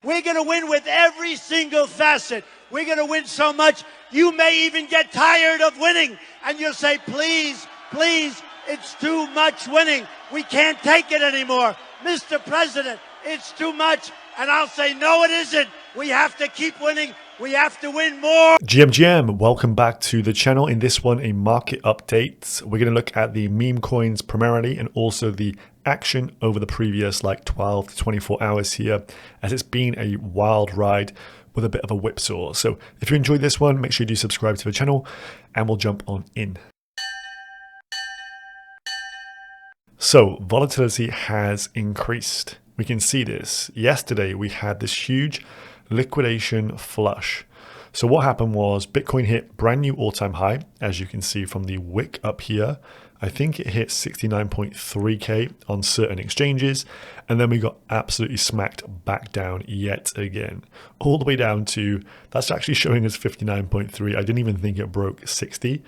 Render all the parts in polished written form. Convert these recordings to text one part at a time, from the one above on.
We're going to win with every single facet. We're going to win so much, you may even get tired of winning. And you'll say, please, please, it's too much winning. We can't take it anymore. Mr. President, it's too much. And I'll say, no, it isn't. We have to keep winning. We have to win more. GM, welcome back to the channel. In this one, a market update. We're going to look at the meme coins primarily and also the action over the previous 12 to 24 hours here, as it's been a wild ride with a bit of a whipsaw. So if you enjoyed this one, make sure you do subscribe to the channel and we'll jump on in. So volatility has increased. We can see this. Yesterday, we had this huge liquidation flush. So what happened was Bitcoin hit brand new all-time high, as you can see from the wick up here. I think it hit 69.3K on certain exchanges, and then we got absolutely smacked back down yet again, all the way down to, that's actually showing us 59.3. I didn't even think it broke 60,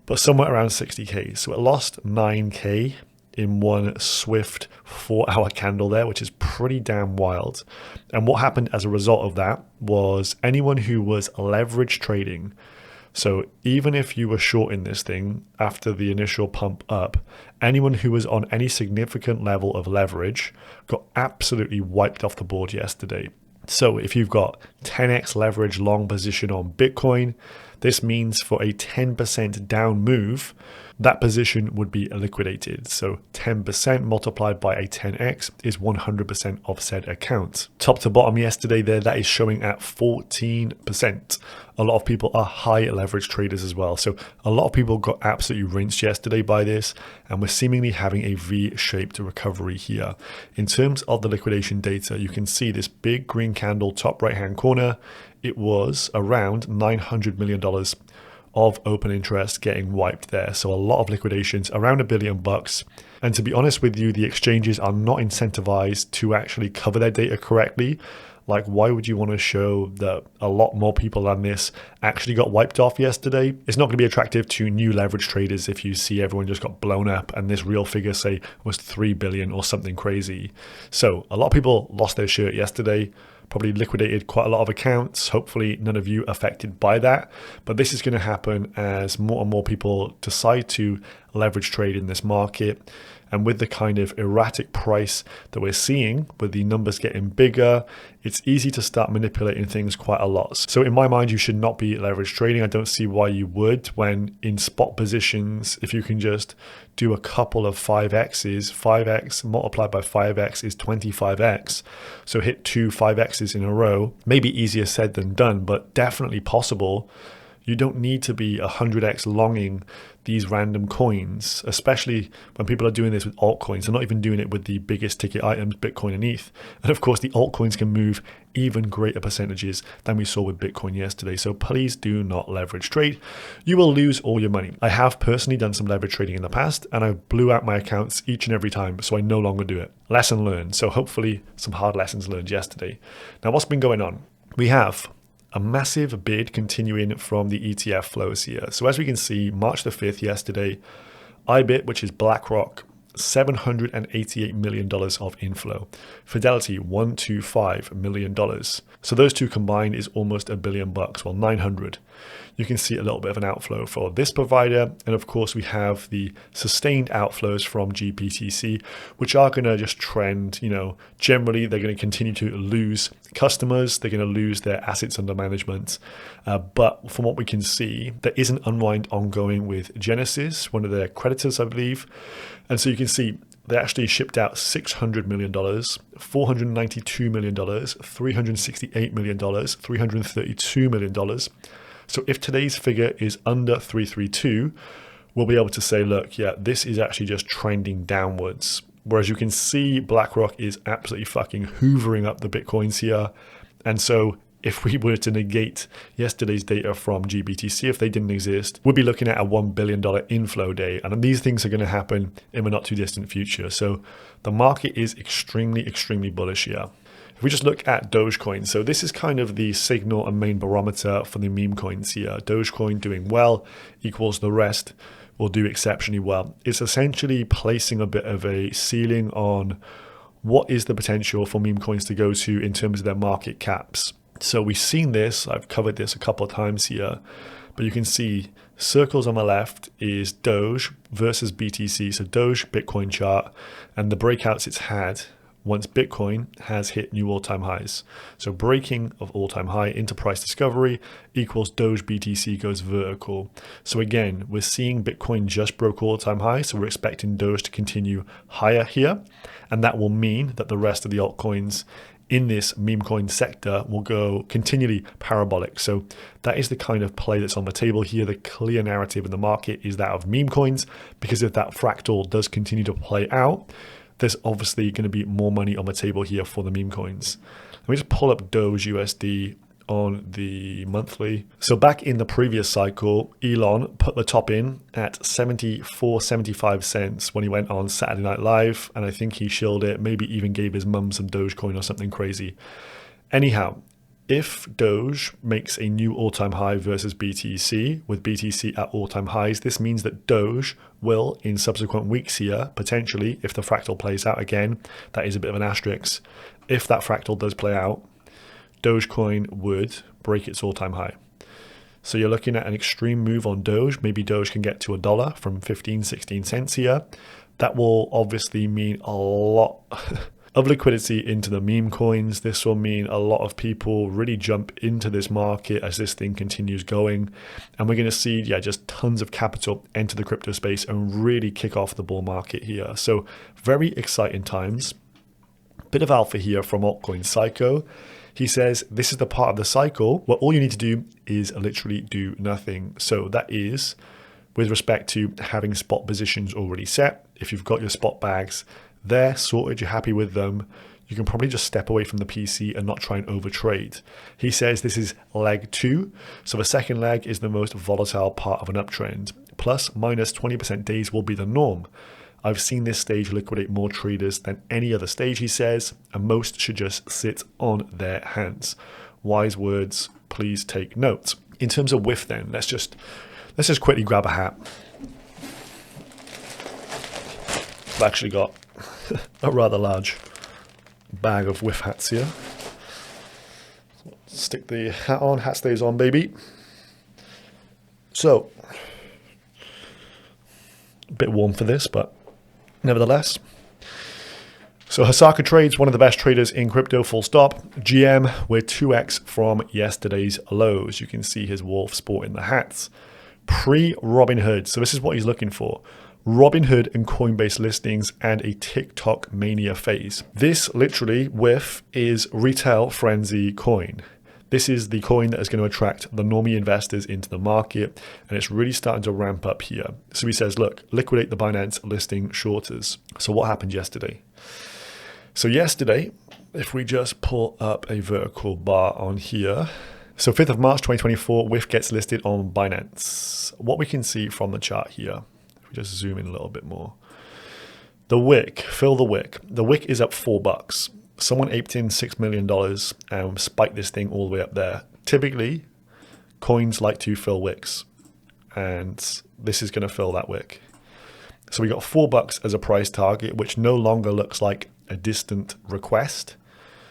but somewhere around 60K. So it lost 9K in one swift 4-hour candle there, which is pretty damn wild. And what happened as a result of that was anyone who was leverage trading, so even if you were short in this thing after the initial pump up, anyone who was on any significant level of leverage got absolutely wiped off the board yesterday. So if you've got 10x leverage long position on Bitcoin, this means for a 10% down move, that position would be liquidated. So 10% multiplied by a 10x is 100% of said account. Top to bottom yesterday there, that is showing at 14%. A lot of people are high leverage traders as well. So a lot of people got absolutely rinsed yesterday by this, and we're seemingly having a V-shaped recovery here. In terms of the liquidation data, you can see this big green candle top right-hand corner. It was around $900 million of open interest getting wiped there. So a lot of liquidations, around $1 billion. And to be honest with you, the exchanges are not incentivized to actually cover their data correctly. Like, why would you want to show that a lot more people than this actually got wiped off yesterday? It's not going to be attractive to new leverage traders if you see everyone just got blown up and this real figure, say, was 3 billion or something crazy. So a lot of people lost their shirt yesterday, probably liquidated quite a lot of accounts. Hopefully none of you affected by that. But this is going to happen as more and more people decide to leverage trade in this market. And with the kind of erratic price that we're seeing, with the numbers getting bigger, it's easy to start manipulating things quite a lot. So in my mind, you should not be leverage trading. I don't see why you would, when in spot positions, if you can just do a couple of 5x's, 5x multiplied by 5x is 25x. So hit 2 5x's in a row, maybe easier said than done, but definitely possible. You don't need to be 100x longing these random coins, especially when people are doing this with altcoins. They're not even doing it with the biggest ticket items, Bitcoin and ETH. And of course, the altcoins can move even greater percentages than we saw with Bitcoin yesterday. So please do not leverage trade. You will lose all your money. I have personally done some leverage trading in the past, and I blew out my accounts each and every time, so I no longer do it. Lesson learned. So hopefully some hard lessons learned yesterday. Now, what's been going on? We have a massive bid continuing from the ETF flows here. So as we can see, March the 5th yesterday, IBIT, which is BlackRock, $788 million of inflow. Fidelity, $125 million. So those two combined is almost $1 billion, well, 900. You can see a little bit of an outflow for this provider. And of course, we have the sustained outflows from GBTC, which are going to just trend, generally they're going to continue to lose customers. They're going to lose their assets under management. But from what we can see, there is an unwind ongoing with Genesis, one of their creditors, I believe. And so you can see they actually shipped out $600 million, $492 million, $368 million, $332 million. So if today's figure is under 332, we'll be able to say, look, yeah, this is actually just trending downwards. Whereas you can see BlackRock is absolutely fucking hoovering up the Bitcoins here. And so if we were to negate yesterday's data from GBTC, if they didn't exist, we'd be looking at a $1 billion inflow day. And these things are going to happen in the not too distant future. So the market is extremely, extremely bullish here. If we just look at Dogecoin, so this is kind of the signal and main barometer for the meme coins here. Dogecoin doing well equals the rest will do exceptionally well. It's essentially placing a bit of a ceiling on what is the potential for meme coins to go to in terms of their market caps? So we've seen this, I've covered this a couple of times here, but you can see circles on the left is Doge versus BTC. So Doge Bitcoin chart and the breakouts it's had once Bitcoin has hit new all-time highs. So breaking of all-time high into price discovery equals Doge BTC goes vertical. So again, we're seeing Bitcoin just broke all-time high. So we're expecting Doge to continue higher here. And that will mean that the rest of the altcoins in this meme coin sector will go continually parabolic. So that is the kind of play that's on the table here. The clear narrative in the market is that of meme coins, because if that fractal does continue to play out, there's obviously going to be more money on the table here for the meme coins. Let me just pull up Doge USD on the monthly. So back in the previous cycle, Elon put the top in at 74.75 cents when he went on Saturday Night Live, and I think he shilled it, maybe even gave his mum some Dogecoin or something crazy. Anyhow, if Doge makes a new all-time high versus BTC, with BTC at all-time highs, this means that Doge will, in subsequent weeks here, potentially, if the fractal plays out again, that is a bit of an asterisk. If that fractal does play out, Dogecoin would break its all-time high. So you're looking at an extreme move on Doge. Maybe Doge can get to $1 from 15, 16 cents here. That will obviously mean a lot of liquidity into the meme coins. This will mean a lot of people really jump into this market as this thing continues going. And we're going to see, just tons of capital enter the crypto space and really kick off the bull market here. So very exciting times. Bit of alpha here from altcoin Psycho. He says this is the part of the cycle where all you need to do is literally do nothing. So that is with respect to having spot positions already set. If you've got your spot bags there sorted, you're happy with them, you can probably just step away from the PC and not try and overtrade. He says this is leg 2. So the second leg is the most volatile part of an uptrend. Plus minus 20% days will be the norm. I've seen this stage liquidate more traders than any other stage, he says, and most should just sit on their hands. Wise words, please take note. In terms of WIF then, let's just quickly grab a hat. I've actually got a rather large bag of WIF hats here. Stick the hat on, hat stays on, baby. So, a bit warm for this, but nevertheless. So Hasaka Trades, one of the best traders in crypto, full stop. GM, we're 2x from yesterday's lows. You can see his wolf sporting the hats. Pre-Robinhood, so this is what he's looking for. Robinhood and Coinbase listings and a TikTok mania phase. This literally, WIF, is retail frenzy coin. This is the coin that is going to attract the normie investors into the market, and it's really starting to ramp up here. So he says, look, liquidate the Binance listing shorters. So what happened yesterday? So yesterday, if we just pull up a vertical bar on here, so 5th of March 2024, WIF gets listed on Binance. What we can see from the chart here, if we just zoom in a little bit more, the wick, fill the wick. The wick is up $4. Someone aped in $6 million and spiked this thing all the way up there. Typically, coins like to fill wicks, and this is going to fill that wick. So we got $4 as a price target, which no longer looks like a distant request,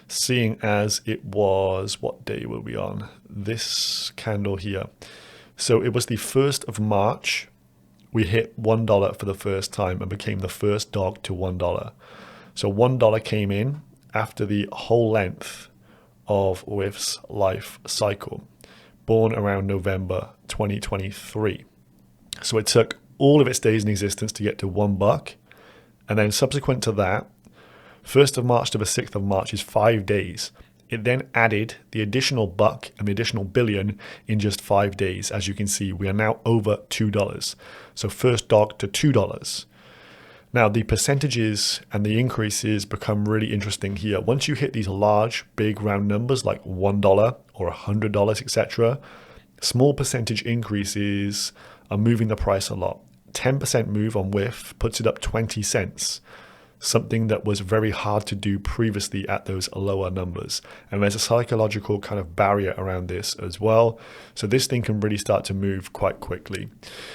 seeing as it was, what day were we on? This candle here. So it was the 1st of March. We hit $1 for the first time and became the first dog to $1. So $1 came in after the whole length of WIF's life cycle, born around November 2023. So it took all of its days in existence to get to $1. And then subsequent to that, 1st of March to the 6th of March is 5 days. It then added the additional buck and the additional billion in just 5 days. As you can see, we are now over $2. So first dog to $2. Now the percentages and the increases become really interesting here. Once you hit these large, big round numbers like $1 or $100, etc., small percentage increases are moving the price a lot. 10% move on WIF puts it up 20 cents. something that was very hard to do previously at those lower numbers. And there's a psychological kind of barrier around this as well. So this thing can really start to move quite quickly.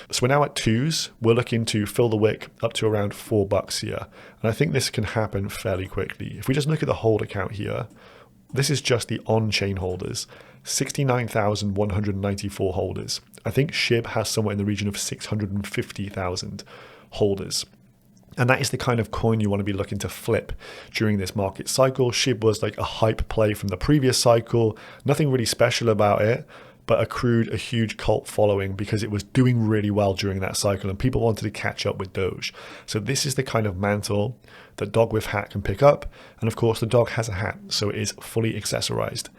So we're now at 2s. We're looking to fill the wick up to around $4 here. And I think this can happen fairly quickly. If we just look at the hold account here, this is just the on-chain holders, 69,194 holders. I think SHIB has somewhere in the region of 650,000 holders. And that is the kind of coin you want to be looking to flip during this market cycle. SHIB was like a hype play from the previous cycle. Nothing really special about it, but accrued a huge cult following because it was doing really well during that cycle and people wanted to catch up with Doge. So this is the kind of mantle that DogWifHat can pick up. And of course, the dog has a hat, so it is fully accessorized,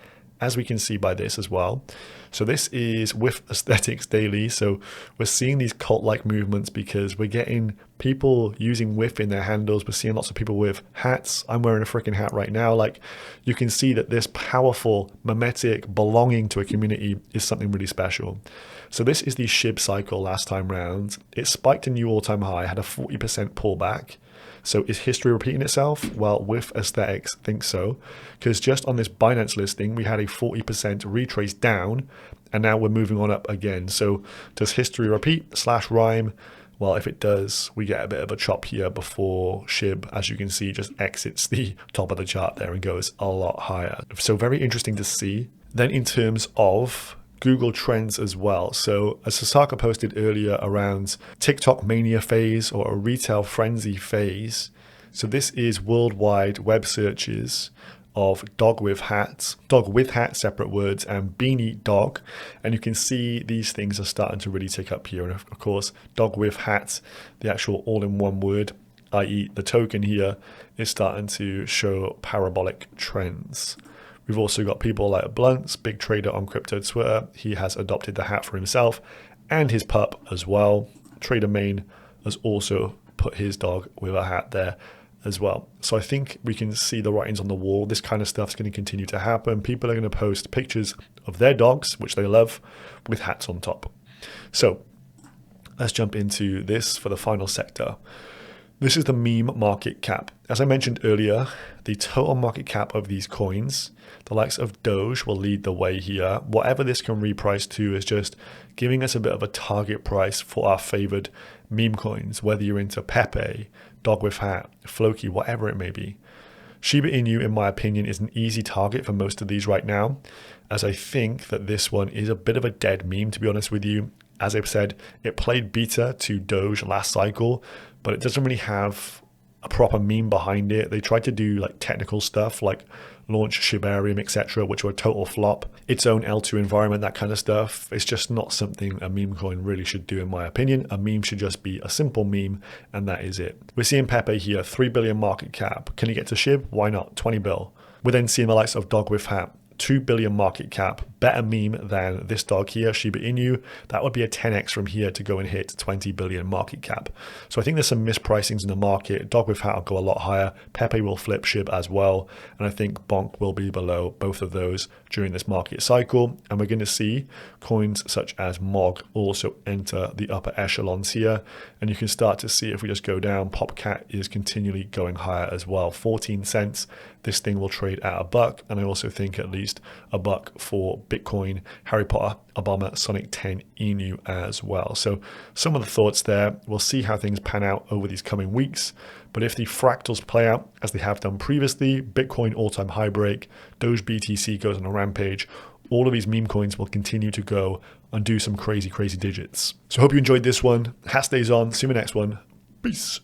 as we can see by this as well. So this is WIF Aesthetics Daily. So we're seeing these cult-like movements because we're getting people using WIF in their handles. We're seeing lots of people with hats. I'm wearing a freaking hat right now. Like, you can see that this powerful, mimetic belonging to a community is something really special. So this is the SHIB cycle last time round. It spiked a new all-time high, had a 40% pullback. So is history repeating itself? Well, WIF Aesthetics thinks so, because just on this Binance listing, we had a 40% retrace down, and now we're moving on up again. So does history repeat / rhyme? Well, if it does, we get a bit of a chop here before SHIB, as you can see, just exits the top of the chart there and goes a lot higher. So very interesting to see. Then in terms of Google Trends as well. So as Sasaka posted earlier around TikTok mania phase or a retail frenzy phase. So this is worldwide web searches of DogWifHat, separate words, and Beanie Dog. And you can see these things are starting to really tick up here. And of course, DogWifHat, the actual all-in-one word, i.e. the token here, is starting to show parabolic trends. We've also got people like Blunts, big trader on crypto Twitter. He has adopted the hat for himself and his pup as well. Trader Main has also put his dog with a hat there as well. So I think we can see the writings on the wall. This kind of stuff is going to continue to happen. People are going to post pictures of their dogs, which they love, with hats on top. So let's jump into this for the final sector. This is the meme market cap. As I mentioned earlier, the total market cap of these coins, the likes of Doge will lead the way here. Whatever this can reprice to is just giving us a bit of a target price for our favored meme coins, whether you're into Pepe, DogWifHat, Floki, whatever it may be. Shiba Inu, in my opinion, is an easy target for most of these right now, as I think that this one is a bit of a dead meme, to be honest with you. As I've said, it played beta to Doge last cycle, but it doesn't really have a proper meme behind it. They tried to do like technical stuff like launch Shibarium, etc., which were a total flop. Its own L2 environment, that kind of stuff. It's just not something a meme coin really should do, in my opinion. A meme should just be a simple meme, and that is it. We're seeing Pepe here, 3 billion market cap. Can he get to SHIB? Why not? 20 bill. We're then seeing the likes of DogWifHat, 2 billion market cap, better meme than this dog here, Shiba Inu. That would be a 10x from here to go and hit 20 billion market cap. So I think there's some mispricings in the market. DogWifHat will go a lot higher. Pepe will flip SHIB as well. And I think Bonk will be below both of those during this market cycle. And we're going to see coins such as MOG also enter the upper echelons here. And you can start to see if we just go down, Popcat is continually going higher as well. 14 cents. This thing will trade at $1. And I also think at least $1 for Bitcoin, Harry Potter, Obama, Sonic 10, Inu as well. So some of the thoughts there. We'll see how things pan out over these coming weeks. But if the fractals play out as they have done previously, Bitcoin all-time high break, Doge BTC goes on a rampage, all of these meme coins will continue to go and do some crazy, crazy digits. So I hope you enjoyed this one. Hat stays on. See you in the next one. Peace.